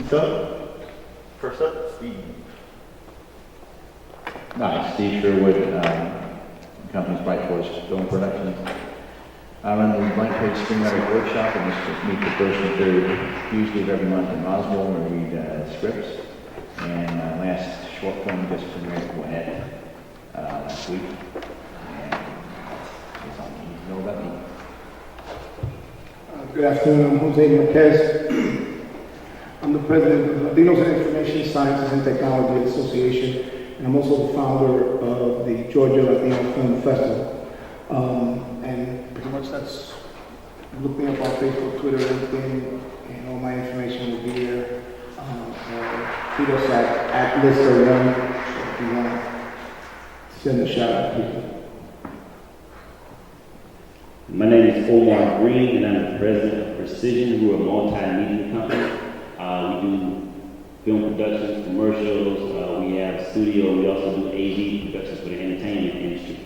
So, first up, Steve. Hi, Steve Sherwood, company's Bright Force Film Productions. I run the Blank Page Screenwriters Workshop, and this is meet the first and third Tuesday of every month in Roswell, where we read scripts. And last short film just premiered last week. And that's all you need to know about me. Good afternoon, I'm Jose Marquez. I'm the president of the Latinos in Information Sciences and Technology Association, and I'm also the founder of the Georgia Latino Film Festival. And pretty much that's, look me up on Facebook, Twitter, LinkedIn, and all my information will be there. Tweet us at list01, so if you want to send a shout out to people. My name is Omar Green, and I'm the president of Precision. We're a multimedia company. We do film productions, commercials. We have a studio. We also do AV productions for the entertainment industry.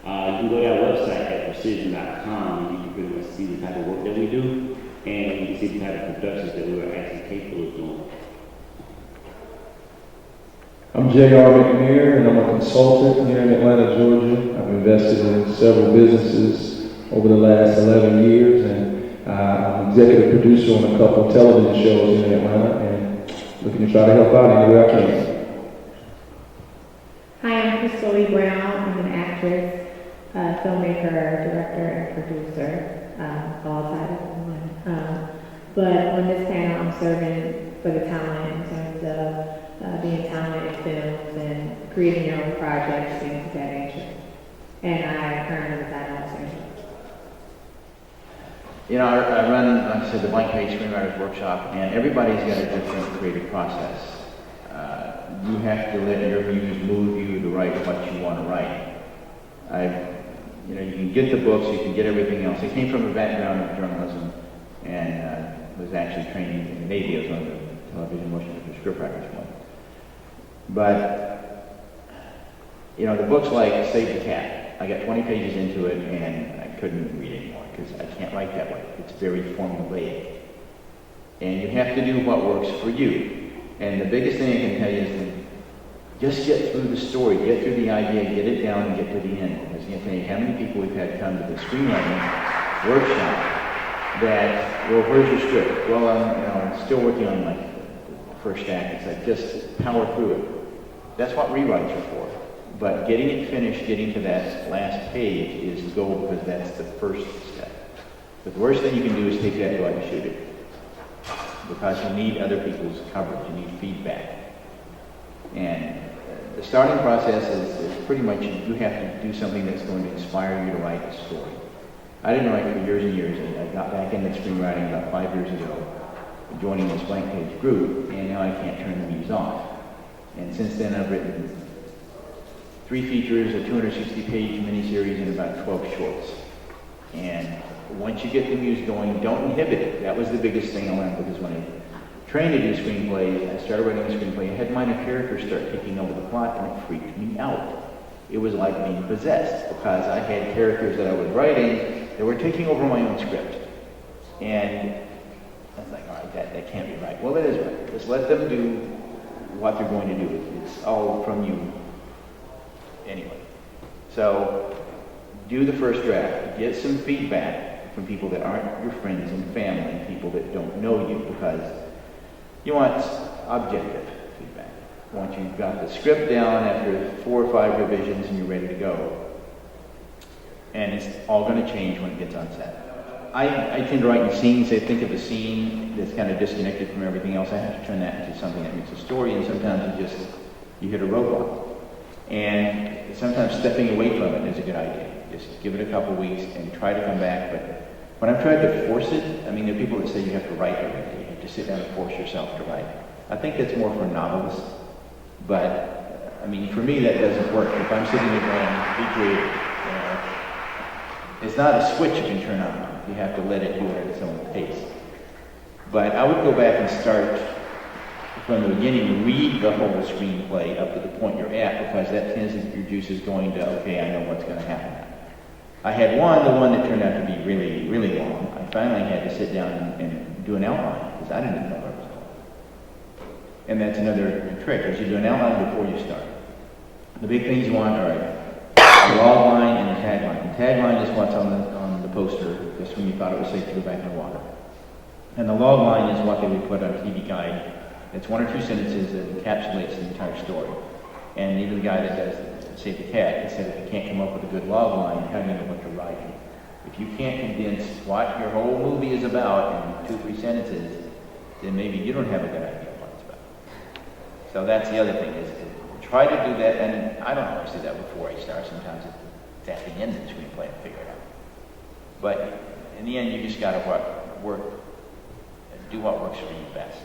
You can go to our website at precision.com, and you can pretty much see the type of work that we do, and you can see the type of productions that we're actually capable of doing. I'm J.R. McNair, and I'm a consultant here in Atlanta, Georgia. I've invested in several businesses over the last 11 years, and I'm executive producer on a couple of television shows in Atlanta, and looking to try to help out any way I can. Hi, I'm Crystal Lee Brown. I'm an actress, filmmaker, director, and producer, all titles in one. But on this panel, I'm serving for the talent in terms of being talent in films and creating your own projects, things of that nature. And I currently reside in Los Angeles. You know, I run, like I said, the Blank Page Screenwriters Workshop, and everybody's got a different creative process. You have to let your muse move you to write what you want to write. You can get the books, you can get everything else. I came from a background of journalism and was actually trained in the Navy. I was on the television motion picture scriptwriters one. But, the books like Save the Cat, I got 20 pages into it and I couldn't read anymore because I can't write that way. It's very formulaic. And you have to do what works for you. And the biggest thing I can tell you is to just get through the story, get through the idea, get it down, and get to the end. Because I can tell you how many people we've had come to the screenwriting workshop that, well, where's your script? Well, I'm still working on my first act. It's like, just power through it. That's what rewrites are for. But getting it finished, getting to that last page is the goal, because that's the first step. But the worst thing you can do is take that and go out and shoot it. Because you need other people's coverage, you need feedback. And the starting process is pretty much you have to do something that's going to inspire you to write a story. I didn't write for years and years, and I got back into screenwriting about 5 years ago, joining this Blank Page group, and now I can't turn the muse off. And since then I've written 3 features, a 260-page miniseries, and about 12 shorts. And once you get the muse going, don't inhibit it. That was the biggest thing I learned, because when I trained to do screenplays, I started writing a screenplay. I had minor characters start taking over the plot, and it freaked me out. It was like being possessed, because I had characters that I was writing that were taking over my own script. And I was like, all right, that can't be right. Well, it is right. Just let them do what they're going to do. It's all from you anyway. So do the first draft. Get some feedback from people that aren't your friends and family, people that don't know you, because you want objective feedback. Once you've got the script down after 4 or 5 revisions and you're ready to go, and it's all going to change when it gets on set. I tend to write in scenes. I think of a scene that's kind of disconnected from everything else. I have to turn that into something that makes a story, and sometimes you hit a roadblock. And sometimes stepping away from it is a good idea. Just give it a couple weeks and try to come back. But when I've tried to force it, there are people that say you have to write every day. You have to sit down and force yourself to write. I think that's more for novelists. But, for me, that doesn't work. If I'm sitting there going, be creative, it's not a switch you can turn on. You have to let it do it at its own pace. But I would go back and start from the beginning, read the whole screenplay up to the point you're at, because that tends to get your juices going to, okay, I know what's going to happen. I had the one that turned out to be really, really long. I finally had to sit down and do an outline, because I didn't know where it was going. And that's another trick, is you do an outline before you start. The big things you want are the log line and the tagline. The tagline is what's on the poster, just when you thought it was safe to go back in the water. And the log line is what they would put on a TV guide. It's 1 or 2 sentences that encapsulates the entire story. And even the guy that does Save the Cat, he said if you can't come up with a good log line, how do you know what you're writing? If you can't condense what your whole movie is about in 2 or 3 sentences, then maybe you don't have a good idea of what it's about. So that's the other thing, is to try to do that, and I don't always do that before I start. Sometimes it's at the end of the screenplay to figure it out. But in the end, you just got to do what works for you best.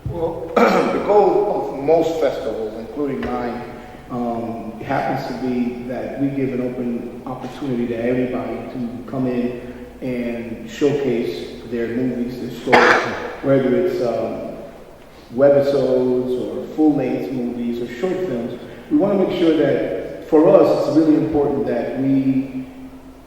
Well, the goal of most festivals, including mine, happens to be that we give an open opportunity to everybody to come in and showcase their movies, their stories, whether it's webisodes or full-length movies or short films. We want to make sure that, for us, it's really important that we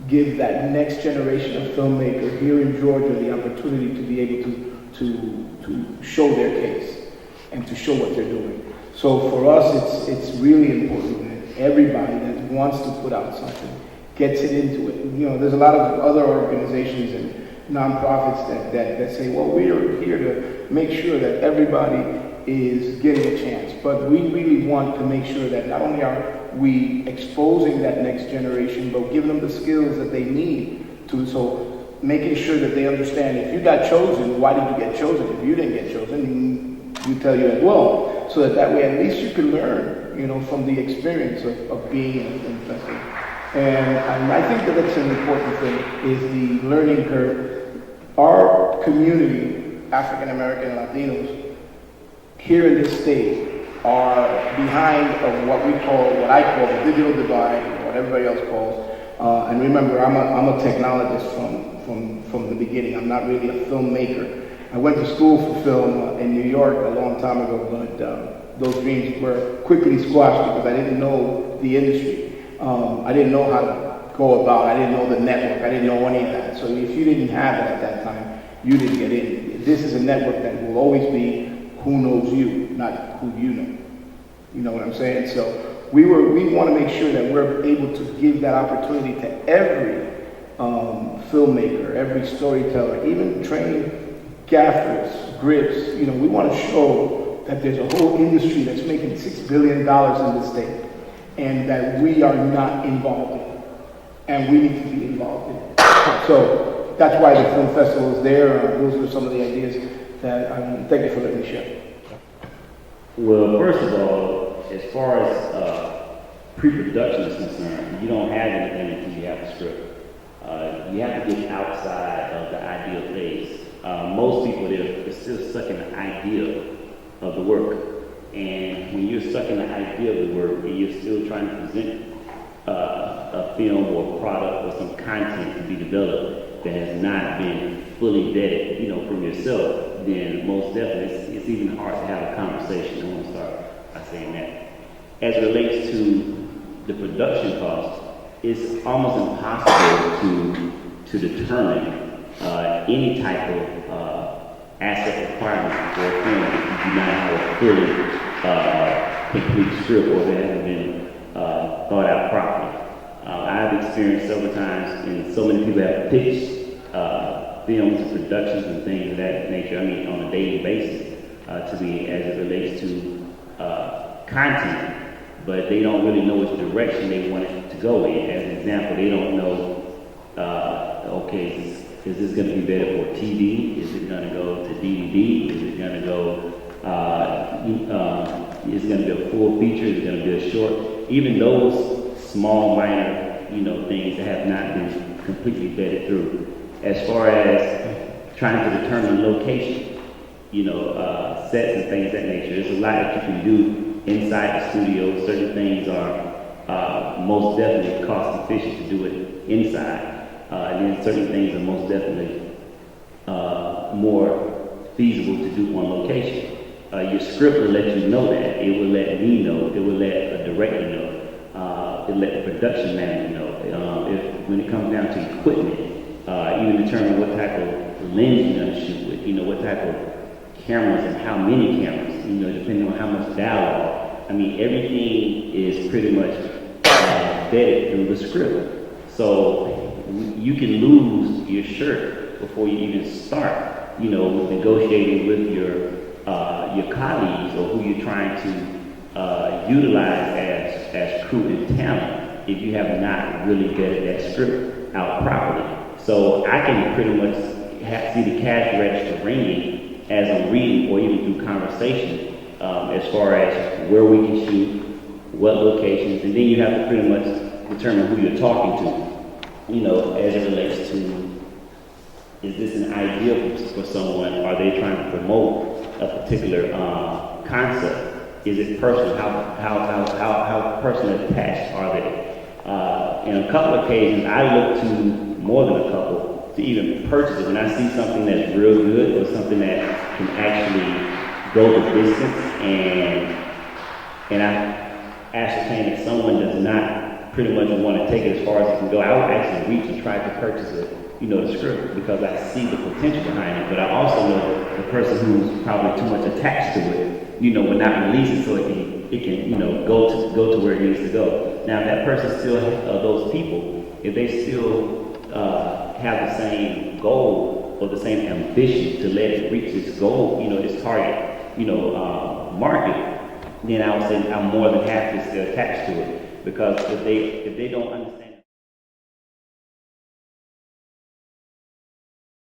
give that next generation of filmmaker here in Georgia the opportunity to be able to show their case and to show what they're doing. So for us, it's really important that everybody that wants to put out something gets it into it. You know, there's a lot of other organizations and nonprofits that say, well, we're here to make sure that everybody is getting a chance. But we really want to make sure that not only are we exposing that next generation, but giving them the skills that they need to, so making sure that they understand, if you got chosen, why did you get chosen? If you didn't get chosen, we tell you as well, so that way at least you can learn, you know, from the experience of being in a film festival. And I think that that's an important thing, is the learning curve. Our community, African American and Latinos, here in this state, are behind of what I call the digital divide, or what everybody else calls. And remember, I'm a technologist from the beginning. I'm not really a filmmaker. I went to school for film in New York a long time ago, but those dreams were quickly squashed because I didn't know the industry. I didn't know how to go about. I didn't know the network. I didn't know any of that. So if you didn't have it at that time, you didn't get in. This is a network that will always be who knows you, not who you know. You know what I'm saying? So we want to make sure that we're able to give that opportunity to every filmmaker, every storyteller, even trained gaffers, grips. You know, we want to show that there's a whole industry that's making $6 billion in this state, and that we are not involved in it, and we need to be involved in it. So that's why the film festival is there. Those are some of the ideas that thank you for letting me share. Well, first of all, as far as pre-production is concerned, you don't have anything until you have a script. You have to get outside of the ideal phase. Most people, they're still stuck in the idea of the work. And when you're stuck in the idea of the work and you're still trying to present a film or a product or some content to be developed that has not been fully vetted, you know, from yourself, then most definitely it's even hard to have a conversation. I want to start by saying that. As it relates to the production cost, it's almost impossible to determine any type of asset requirement for a film if you do not have a fully complete script or that hasn't been thought out properly. I've experienced several times, and so many people have pitched films and productions and things of that nature, I mean, on a daily basis, to me as it relates to content, but they don't really know which direction they want it to go in. As an example, they don't know, okay, is this going to be better for TV? Is it going to go to DVD? Is it going to go, is it going to be a full feature? Is it going to be a short? Even those small, minor, you know, things that have not been completely vetted through. As far as trying to determine location, you know, sets and things of that nature, there's a lot that you can do inside the studio. Certain things are most definitely cost efficient to do it inside. And then certain things are most definitely more feasible to do on location. Your script will let you know that. It will let me know. It will let a director know. It will let the production manager know. When it comes down to equipment, even determine what type of lens you're going to shoot with, you know, what type of cameras and how many cameras. depending on how much dialogue. I mean, everything is pretty much vetted through the script. So you can lose your shirt before you even start, negotiating with your colleagues or who you're trying to utilize as crew and talent if you have not really vetted that script out properly. So I can pretty much see the cash register ringing as I'm reading or even through conversation as far as where we can shoot, what locations, and then you have to pretty much determine who you're talking to, as it relates to, is this an idea for someone? Are they trying to promote a particular concept? Is it personal? How personally attached are they? In a couple of occasions, I look to more than a couple to even purchase it when I see something that's real good or something that can actually go the distance, and I ascertain that someone does not pretty much want to take it as far as it can go. I would actually reach and try to purchase it, the script, because I see the potential behind it. But I also know the person who's probably too much attached to it, will not release it so it can go to where it needs to go. Now, if that person still, those people, if they still have the same goal or the same ambition to let it reach its goal, its target, market, then I would say I'm more than happy to stay attached to it. Because if they don't understand